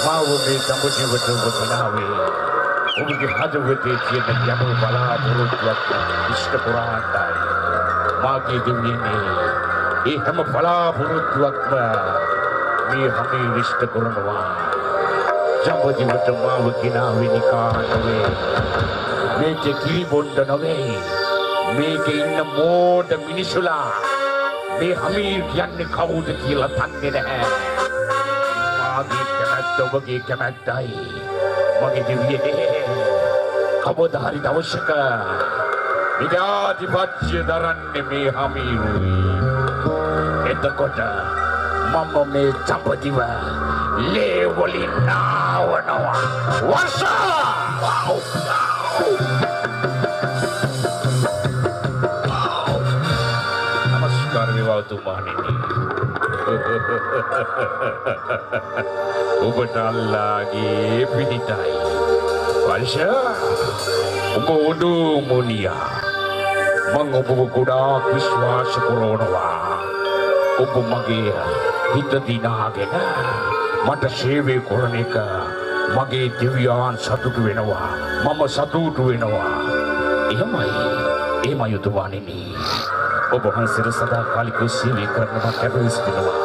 මාවගේ සම්පූර්ණවට වචනාවේ ඔබගේ හදවතේ තියෙන ගැඹුරු බලාපොරොත්තුවක් ඉෂ්ට පුරාණයි මාගේ දෙවියනේ ඒ හැම බලාපොරොත්තුවක්ම මේ හැම ඉෂ්ට කරනවා ජම්බෝජීවට මාව කිනාවේ නිකානවේ මේක කිරිබොණ්ඩ නොවේ මේකේ ඉන්න මෝඩ මිනිසුලා මේ හමීර් කියන්නේ කවුද කියලා දන්නේ නැහැ මාගේ කැමැත්ත ඔබගේ කැමැත්තයි මගේ දෙවියනේ කවදා හරි දවසක විජාතිපත්‍ය දරන්නේ මේ හමීරුයි එතකොට මම මේ ජම්බෝජීව ලේ වලින් නාවනවා වර්ෂා නමස්කාර වේවා තුමාණෙනි ඔබට අල්ලාහගේ පිහිටයි වර්ෂා ඔබ උඩු මුනියා මම ඔබව ගොඩාක් විශ්වාස කරනවා ඔබ මගේ හිත දිනාගෙන මට සේවය කරන එක මගේ දිව්‍යාන් සතුටු වෙනවා මම සතුටු වෙනවා එහෙමයි තුමාණෙනි ඔබ වහන්සේට සදාකාලික සේවය කරන්න මට කැපවෙස් වෙනවා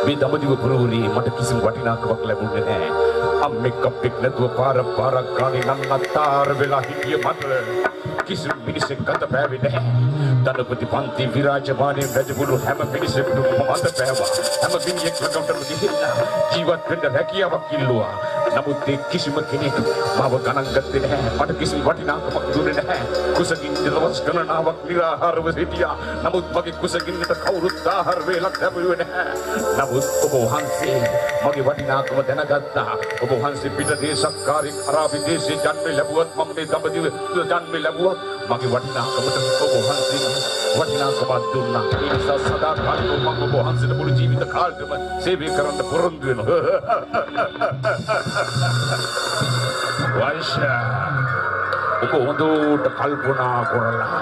මේ දඹදිව පුරවරේ මට කිසිම වටිනාකමක් ලැබුණේ නැහැ අම්මෙක් අපෙක් නැතුව පාරක් ගානේ නන්නත්තර වෙලා හිටිය මට කිසිම මිනිසෙක් ගත පෑවේ නැහැ ධනපති පන්ති විරාජමානයේ රජගුරු හැම මිනිසෙකුටම මත පෑවා හැම මිනිහෙක් ළඟටම ගිහිල්ලා ජීවත් වෙන්න හැකියාවක් ඉල්ලුවා නමුත් ඒ කිසිම කෙනෙක් මාව ගණන් ගත්තේ නැහැ මට කිසිම වටිනාකමක් දුන්නේ නැහැ කුසගින්න දවස් ගණනාවක් නිරාහාරව සිටියා නමුත් මගේ කුසගින්නට කවුරුත් ආහාර වේලක් ලැබුවේ නැහැ නමුත් ඔබ වහන්සේ මගේ වටිනාකම දැනගත්තා ඔබ වහන්සේ පිට දේශකාරී අරාබි දේශේ ජන්ම ලැබුවත් මම මේ දඹදිව ජන්ම ලැබුවත් මගේ වටිනාකමට ඔබ වහන්සේ වටිනාකමක් දුන්නා ඒ නිසා සදාකාලිකව මම ඔබ වහන්සේට මුළු ජීවිත කාලෙම සේවය කරන්න පොරොන්දු වෙනවා වර්ෂා ඔබ හොඳට කල්පනා කරලා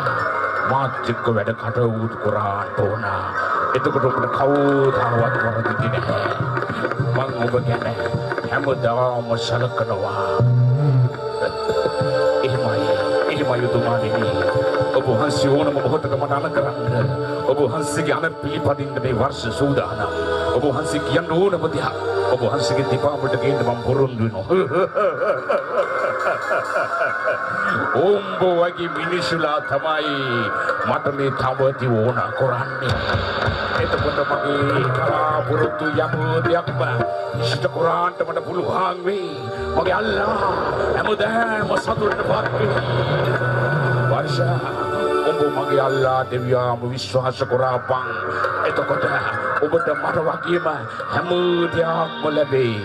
මාත් එක්ක වැඩ කටයුතු කරන්න ඕන එතකොට ඔබට කවදාවත් වරදින්නේ නැහැ මම ඔබ ගැන හැමදාම සලකනවා එහෙමයි තුමාණෙනි ඔබ වහන්සේ ඕනම මොහොතක මට අන කරන්න ඔබ වහන්සේගේ අන පිළිපදින්න මේ වර්ෂ සූදානම් ඔබ වහන්සේ කියන්න ඕනම දිහා ඔබ වහන්සේගේ දීපාවට ගේන්න මම පොරොන්දු වෙනවා උඹ වගේ මිනිසුලා තමයි මට මේ තවති ඕන කරන්නේ එතකොට මගේ බලාපොරොත්තු යමෝදයක්ම ඉෂ්ට කරාන්ට මට පුළුවන් වෙයි මගේ අල්ලා හැමදාම සතුටටපත් වෙයි වර්ෂා ඔබ මගේ අල්ලා දෙවියාම විශ්වාස කරාපන් එතකොට ඔබට මට වගේම හැම දෙයක්ම ලැබෙයි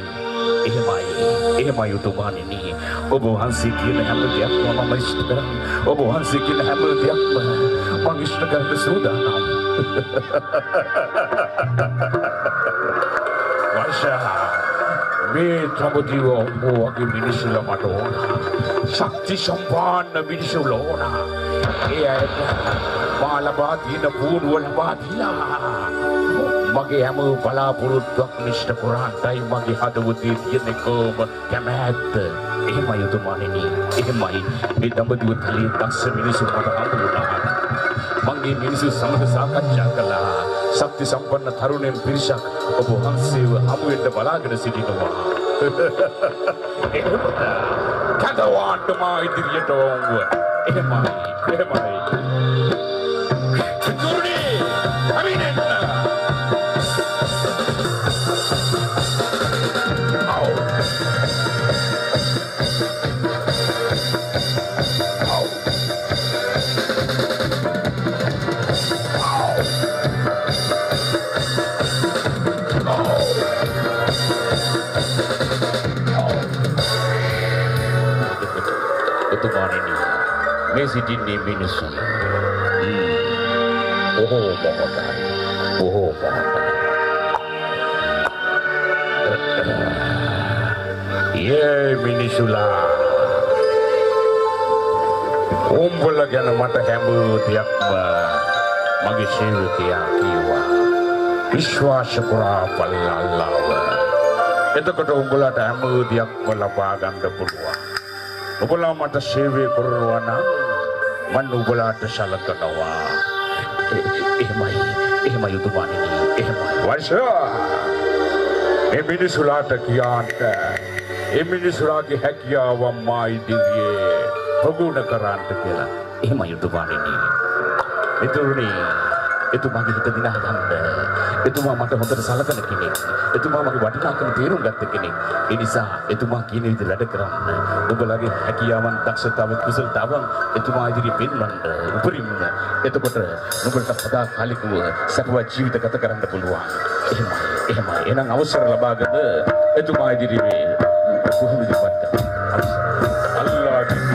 එහෙමයි තුමාණෙනි ඔබ වහන්සේ කියන හැම දෙයක්ම මම ඉෂ්ට කරන්නේ ඔබ වහන්සේ කියන හැම දෙයක්ම මම ඉෂ්ට කරන්න සූදානම් වර්ෂා මේ දඹදිව ඔබ වගේ මිනිස්සුලා මට ඕන ශක්ති සම්පන්න මිනිස්සුලා ඕන ඒ අයට බාලබා දින පුරුව ලබා දීලා මගේ හැම බලාපොරොත්තුවක් නිෂ්ට කරාන්ටයි මගේ හදවතේ තියෙන එකම කැමැත්ත එහෙමයි තුමාණෙනි එහෙමයි මේ දඹදිව තලයේ දක්ෂ මිනිස්සු මට හම්බ වුණා මගේ මිනිස්සු සමග සාකච්ඡා කළා ශක්ති සම්පන්න තරුණයන් පිරිසක් ඔබ වහන්සේව හමු වෙන්න බලාගෙන සිටිනවා කඩවාන්ට මා ඉදිරියට වුව එහෙමයි තුරුණි අමිනෙන්න මේ සිටින්නේ මිනිස්සු බොහෝ යේ මිනිසුලා උඹලා ගැන මට හැම දෙයක්ම මගේ සේවකයා කිව්වා විශ්වාස කරා පල්ලාල්ලාව එතකොට උඹලට හැම දෙයක්ම ලබා ගන්න පුළුවන්. ඔබලා මට සේවය කරනවා නම් මම ඔබලාට සලකනවා. එහෙමයි යුතුයමනේ. එහෙමයි. වර්ෂා. මේ මිනිසුලාට කියන්ට ඒ මිනිසුලාගේ හැකියාව මා ඉදිරියේ ප්‍රගුණ කරන්න කියලා. එහෙමයි යුතුයමනේ. මිතුරුනි එතුමාගේ හිත දිනා ගන්න. එතුමා මට හොඳට සලකන කෙනෙක්. එතුමා මගේ වටිනාකම තේරුම් ගත්ත කෙනෙක්. ඒ නිසා එතුමා කියන විදිහට වැඩ කරන්න. ඔබලගේ හැකියාවන්, දක්ෂතාවන්, කුසලතාවන් එතුමා ඉදිරියේ පෙන්වන්න. උපරිම. එතකොට ඔබට සදාකාලිකව සපවත් ජීවිත ගත කරන්න පුළුවන්. එහෙමයි. එහෙනම් අවසර ලබාගෙන එතුමා ඉදිරියේ කොහොමද ඉපත්ත? අල්ලාහ්ගේ